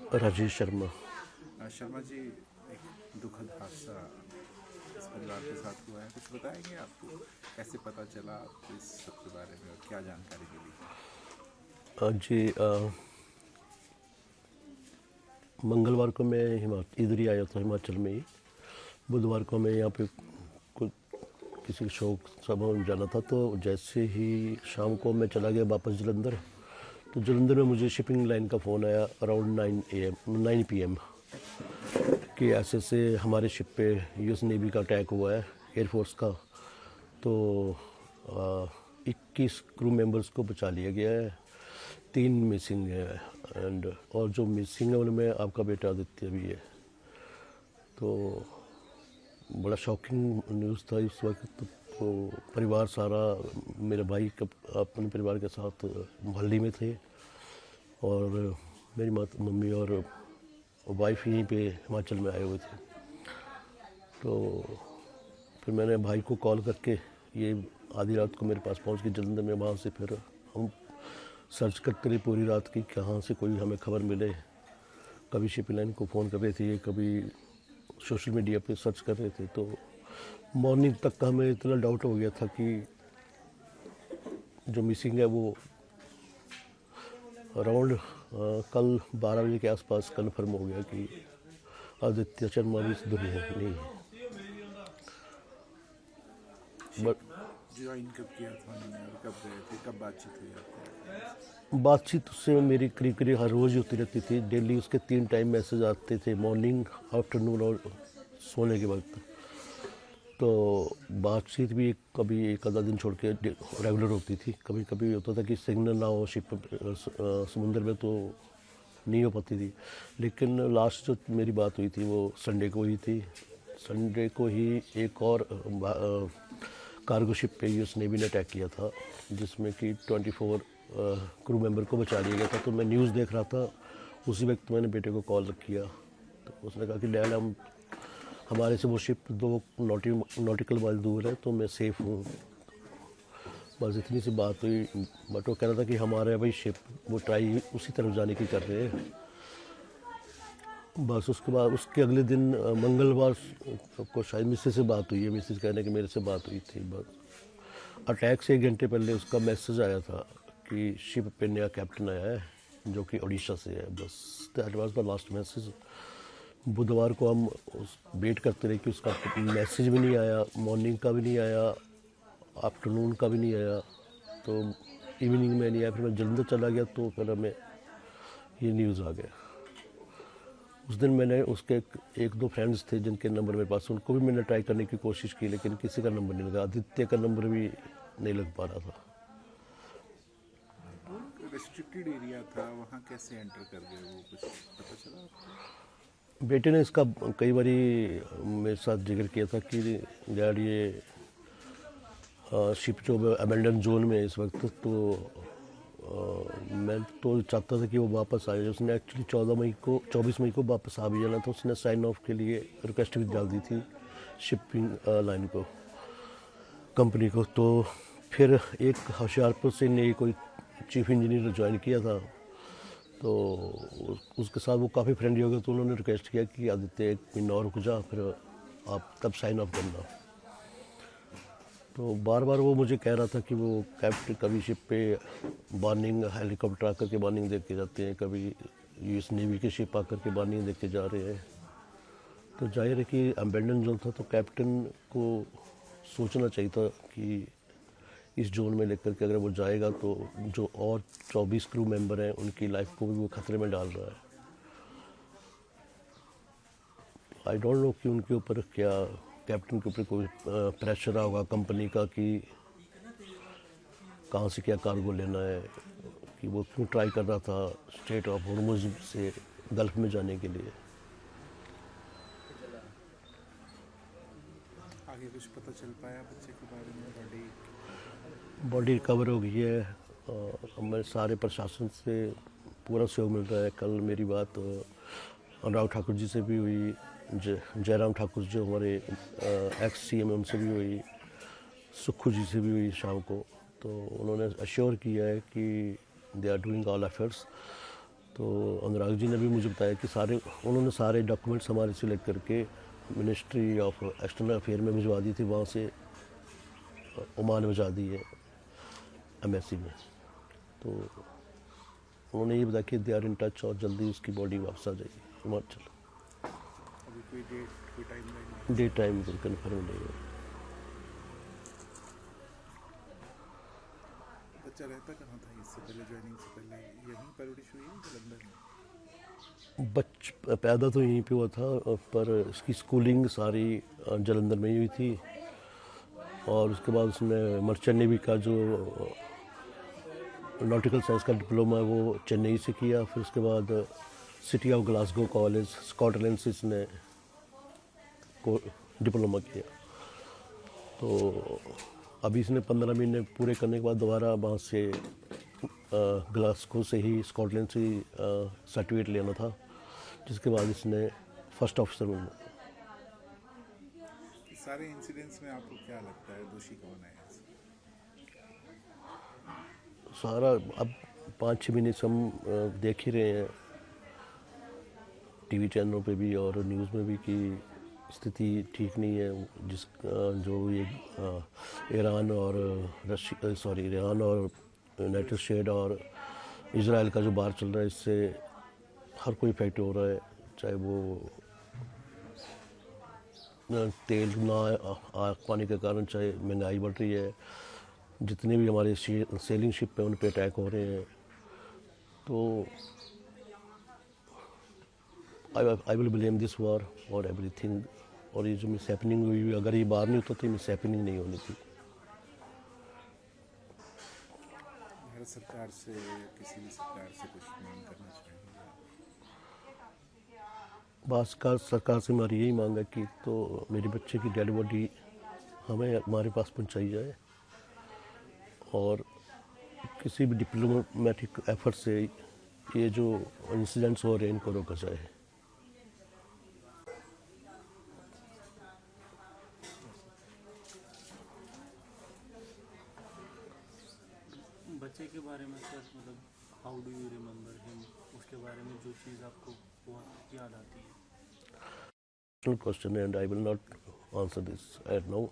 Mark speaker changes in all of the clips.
Speaker 1: राजेश शर्मा।
Speaker 2: शर्मा जी, एक दुखद हादसा इस परिवार के साथ हुआ है, कुछ बताएंगे आपको कैसे पता चला आपको इस सब के बारे में और क्या जानकारी मिली?
Speaker 1: जी, मंगलवार को मैं इधर ही आया था, हिमाचल में ही। बुधवार को मैं यहाँ पे कुछ किसी शौक सभा में जाना था, तो जैसे ही शाम को मैं चला गया वापस जलंधर, तो जलंधर में मुझे शिपिंग लाइन का फ़ोन आया अराउंड 9 PM कि ऐसे से हमारे शिप पे यूएस नेवी का अटैक हुआ है, एयरफोर्स का। तो 21 क्रू मेंबर्स को बचा लिया गया है, 3 मिसिंग है, एंड और जो मिसिंग है उनमें आपका बेटा आदित्य भी है। तो बड़ा शॉकिंग न्यूज़ था इस वक्त। तो परिवार सारा, मेरे भाई अपने परिवार के साथ मोहाली में थे, और मेरी मम्मी और वाइफ यहीं पे हिमाचल में आए हुए थे। तो फिर मैंने भाई को कॉल करके, ये आधी रात को मेरे पास पहुंच गई जलंधर में। वहाँ से फिर हम सर्च करते रहे पूरी रात की, कहाँ से कोई हमें खबर मिले। कभी शिपिंग लाइन को फ़ोन कर रहे थे, कभी सोशल मीडिया पे सर्च कर रहे थे। तो मॉर्निंग तक का हमें इतना डाउट हो गया था कि जो मिसिंग है वो अराउंड कल 12 बजे के आसपास कन्फर्म हो गया कि आदित्य शर्मा भी इस दुनिया में नहीं है। बट
Speaker 2: ज्वाइन कब किया था उन्होंने और कब गए थे, कब बातचीत हुई आपको?
Speaker 1: बातचीत उससे मेरी करीब करीब हर रोज़ होती रहती थी। डेली उसके 3 टाइम मैसेज आते थे, मॉर्निंग, आफ्टरनून और सोने के वक्त। तो बातचीत भी कभी एक आधा दिन छोड़ के रेगुलर होती थी। कभी कभी होता था कि सिग्नल ना हो शिप समुंदर में, तो नहीं हो पाती थी। लेकिन लास्ट जो मेरी बात हुई थी वो संडे को ही थी। संडे को ही एक और कार्गो शिप पे यूएस नेवी ने अटैक किया था, जिसमें कि 24 क्रू मेंबर को बचा लिया गया था। तो मैं न्यूज़ देख रहा था, उसी वक्त मैंने बेटे को कॉल किया। तो उसने कहा कि डैड, हमारे से वो शिप 2 नॉटिकल माइल दूर है, तो मैं सेफ़ हूँ। बस इतनी सी बात हुई। बट वो कह रहा था कि हमारे भाई शिप वो ट्राई उसी तरफ जाने की कर रहे हैं। बस उसके बाद उसके अगले दिन मंगलवार को शायद मिसेस से बात हुई है। मिसेस कहने कि मेरे से बात हुई थी। बस अटैक से 1 घंटे पहले उसका मैसेज आया था कि शिप पे नया कैप्टन आया है, जो कि उड़ीसा से है। बस that was the last message. बुधवार को हम वेट करते रहे कि उसका मैसेज भी नहीं आया, मॉर्निंग का भी नहीं आया, आफ्टरनून का भी नहीं आया। तो इवनिंग में नहीं आया। फिर मैं जलंधर चला गया, तो फिर हमें ये न्यूज़ आ गया। उस दिन मैंने उसके एक दो फ्रेंड्स थे जिनके नंबर मेरे पास, उनको भी मैंने ट्राई करने की कोशिश की, लेकिन किसी का नंबर नहीं लगा। आदित्य का नंबर भी नहीं लग पा रहा था।
Speaker 2: वो रिस्ट्रिक्टेड एरिया था, वहाँ कैसे एंटर कर गए वो, कुछ पता चला आपको?
Speaker 1: बेटे ने इसका कई बारी मेरे साथ जिक्र किया था कि डैड, ये शिप जो अबेंडन जोन में है इस वक्त, तो मैं तो चाहता था कि वो वापस आ जाए। उसने एक्चुअली 24 मई को वापस आ भी जाना था। उसने साइन ऑफ के लिए रिक्वेस्ट भी डाल दी थी शिपिंग लाइन को, कंपनी को। तो फिर एक होशियारपुर से ने कोई चीफ इंजीनियर ज्वाइन किया था, तो उसके साथ वो काफ़ी फ्रेंडली हो गए। तो उन्होंने रिक्वेस्ट किया कि आदित्य 1 महीना और रुक जा, फिर आप तब साइन ऑफ करना। तो बार बार वो मुझे कह रहा था कि वो कैप्टन कभी शिप पे वार्निंग हेलीकॉप्टर आकर के वार्निंग दे के जाते हैं, कभी यूएस नेवी के शिप आकर के वार्निंग दे के जा रहे हैं। तो जाहिर है कि अबेंडन जोन था, तो कैप्टन को सोचना चाहिए था कि इस जोन में लेकर के अगर वो जाएगा तो जो और 24 क्रू मेंबर हैं उनकी लाइफ को भी वो खतरे में डाल रहा है। आई डोंट नो कि उनके ऊपर क्या, कैप्टन के ऊपर कोई प्रेशर होगा कंपनी का कि कहाँ से क्या कार्गो लेना है, कि वो क्यों ट्राई कर रहा था स्ट्रेट ऑफ हॉर्मुज से गल्फ में जाने के लिए।
Speaker 2: आगे कुछ पता चल पाया बच्चे के बारे में?
Speaker 1: बॉडी रिकवर हो गई है, और हमें सारे प्रशासन से पूरा सहयोग मिल रहा है। कल मेरी बात अनुराग ठाकुर जी से भी हुई, जयराम ठाकुर जो हमारे एक्स CM उनसे भी हुई, सुक्खू जी से भी हुई शाम को। तो उन्होंने अश्योर किया है कि they are doing all efforts. तो अनुराग जी ने भी मुझे बताया कि उन्होंने सारे डॉक्यूमेंट्स हमारे सिलेक्ट करके मिनिस्ट्री ऑफ एक्सटर्नल अफेयर में भिजवा दी थी, वहाँ से ओमान भिजवा दी है एम्बेसी में। तो उन्होंने ये बताया कि दे आर इन टच और जल्दी उसकी बॉडी वापस आ जाएगी हिमाचल।
Speaker 2: अभी कोई डेट, कोई टाइम
Speaker 1: डे टाइम तो कन्फर्म नहीं है।
Speaker 2: बच्चा रहता कहाँ था इससे पहले, ज्वाइनिंग से पहले यहीं परवरिश हुई है जलंधर में?
Speaker 1: पैदा तो यहीं पे हुआ था, पर इसकी स्कूलिंग सारी जलंधर में ही हुई थी। और उसके बाद उसने मर्चेंट नेवी का जो नॉटिकल साइंस का डिप्लोमा है वो चेन्नई से किया। फिर उसके बाद city of Glasgow college Scotland से इसने डिप्लोमा किया। तो अभी इसने 15 महीने पूरे करने के बाद दोबारा वहाँ से ग्लासगो से ही स्कॉटलैंड से ही सर्टिफिकेट लेना था, जिसके बाद इसने फर्स्ट ऑफिसर बनना।
Speaker 2: सारे इंसिडेंट्स में आपको क्या लगता है दोषी कौन है?
Speaker 1: सारा अब 5-6 महीने से हम देख ही रहे हैं टीवी चैनलों पे भी और न्यूज़ में भी कि स्थिति ठीक नहीं है। जो ये ईरान और ईरान और यूनाइटेड स्टेट और इजराइल का जो बार चल रहा है, इससे हर कोई इफेक्ट हो रहा है। चाहे वो तेल ना आ पाने के कारण, चाहे महंगाई बढ़ रही है, जितने भी हमारे सेलिंग शिप पे उन पे अटैक हो रहे हैं। तो I will blame this war और एवरीथिंग। और ये जो मिस हैपनिंग हुई, अगर ये बाहर नहीं होता तो मिस हैपनिंग नहीं होनी थी।
Speaker 2: भारत सरकार से, किसी भी सरकार से कुछ मांग करना चाहिए?
Speaker 1: सरकार से हमारी यही मांग है कि तो मेरे बच्चे की डेड बॉडी हमें हमारे पास पहुंचाई जाए और किसी भी डिप्लोमेटिक एफर्ट से ये जो इंसिडेंट्स हो रहे हैं इनको रोका जाए।
Speaker 3: बच्चे के बारे में सर, मतलब how do you remember him, उसके बारे में जो चीज़ आपको बहुत याद आती है?
Speaker 1: Question and I will not answer this eight now.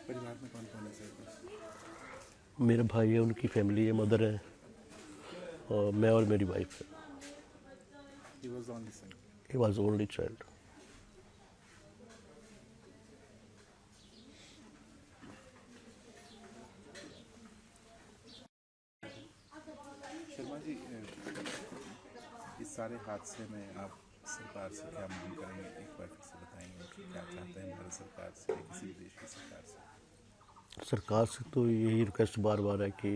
Speaker 2: परिवार में कौन कौन है सर?
Speaker 1: मेरा भाई है, उनकी फैमिली है, मदर है और मैं और मेरी वाइफ है।
Speaker 2: He was only son.
Speaker 1: He was only child.
Speaker 2: Sharma ji, इस सारे हादसे में आप सरकार से क्या मांग करेंगे? एक बार फिर से बताएंगे कि क्या चाहते हैं भारत सरकार से या किसी भी देश की सरकार से?
Speaker 1: सरकार से तो यही रिक्वेस्ट बार बार है कि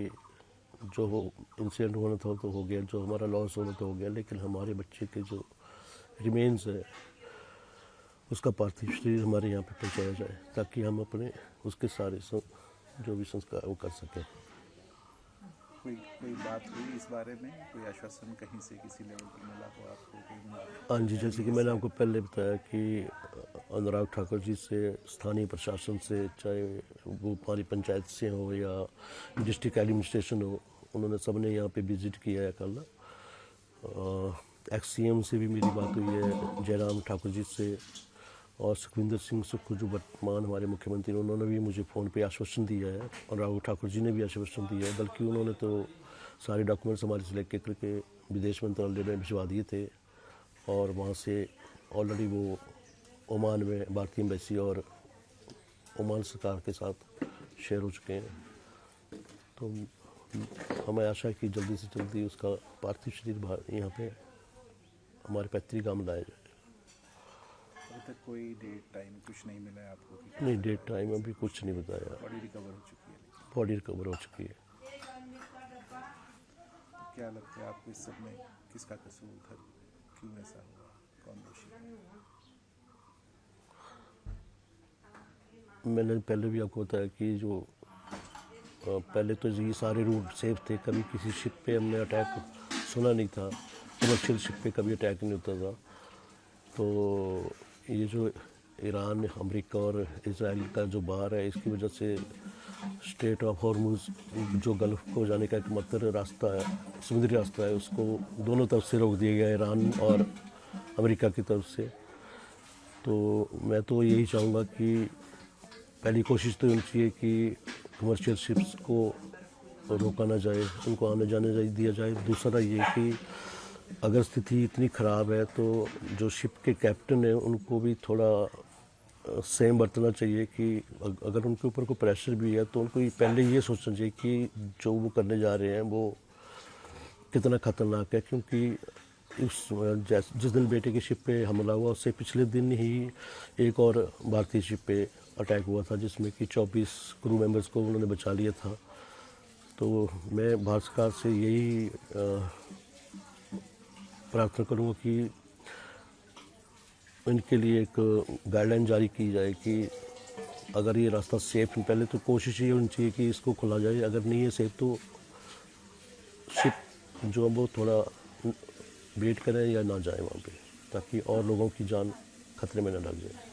Speaker 1: जो इंसिडेंट होना था तो हो गया, जो हमारा लॉस होना तो हो गया, लेकिन हमारे बच्चे के जो रिमेन्स है उसका पार्थिव शरीर हमारे यहाँ पे पहुँचाया जाए, ताकि हम अपने उसके सारे जो भी संस्कार वो कर सकें।
Speaker 2: कोई बात हुई इस बारे में? कोई आश्वासन कहीं से, किसी लेवल पर मिला हो आपको?
Speaker 1: हाँ जी, जैसे कि मैंने आपको पहले बताया कि अनुराग ठाकुर जी से, स्थानीय प्रशासन से, चाहे वो हमारी पंचायत से हो या डिस्ट्रिक्ट एडमिनिस्ट्रेशन हो, उन्होंने सबने यहाँ पे विज़िट किया है कल। एक्स-CM से भी मेरी बात हुई है, जयराम ठाकुर जी से, और सुखविंदर सिंह सुक्खू जो वर्तमान हमारे मुख्यमंत्री, उन्होंने भी मुझे फ़ोन पे आश्वासन दिया है और राहुल ठाकुर जी ने भी आश्वासन दिया है। बल्कि उन्होंने तो सारे डॉक्यूमेंट्स हमारे सिलेक्ट करके विदेश मंत्रालय में भिजवा दिए थे और वहाँ से ऑलरेडी वो ओमान में भारतीय एम्बेसी और ओमान सरकार के साथ शेयर हो चुके हैं। तो हमें आशा है कि जल्दी से जल्दी उसका पार्थिव शरीर यहाँ पे हमारे पैतृक गाँव लाया जाए।
Speaker 2: अभी तक कोई डेट टाइम कुछ नहीं मिला है आपको? कि
Speaker 1: नहीं, डेट टाइम अभी कुछ नहीं बताया।
Speaker 2: बॉडी रिकवर हो चुकी है?
Speaker 1: बॉडी रिकवर हो चुकी है।
Speaker 2: तो क्या लगता है आपको इस सब में किसका कसूर था? क्यों ऐसा हुआ? कौन दोषी है?
Speaker 1: मैंने पहले भी आपको बताया कि जो पहले तो ये सारे रूट सेफ थे, कभी किसी शिप पे हमने अटैक सुना नहीं था, कमर्शियल शिप पे कभी अटैक नहीं होता था। तो ये जो ईरान, अमेरिका और इसराइल का जो बार है, इसकी वजह से स्टेट ऑफ हॉर्मुज जो गल्फ को जाने का एकमात्र रास्ता है, समुद्री रास्ता है, उसको दोनों तरफ से रोक दिया गया, ईरान और अमेरिका की तरफ से। तो मैं तो यही चाहूँगा कि पहली कोशिश तो होनी चाहिए कि कमर्शियल शिप्स को रोका ना जाए, उनको आने जाने दिया जाए। दूसरा ये कि अगर स्थिति इतनी ख़राब है तो जो शिप के कैप्टन हैं उनको भी थोड़ा सेम बरतना चाहिए कि अगर उनके ऊपर कोई प्रेशर भी है तो उनको पहले ये सोचना चाहिए कि जो वो करने जा रहे हैं वो कितना ख़तरनाक है। क्योंकि जिस दिन बेटे की शिप पे हमला हुआ उससे पिछले दिन ही एक और भारतीय शिप पे अटैक हुआ था जिसमें कि 24 क्रू मेंबर्स को उन्होंने बचा लिया था। तो मैं भारत सरकार से यही प्रार्थना करूँगा कि इनके लिए एक गाइडलाइन जारी की जाए कि अगर ये रास्ता सेफ है, पहले तो कोशिश ये होनी चाहिए कि इसको खुला जाए। अगर नहीं है सेफ तो शिप जो है वो थोड़ा वेट करें या ना जाए वहाँ पे, ताकि और लोगों की जान खतरे में न लग जाए।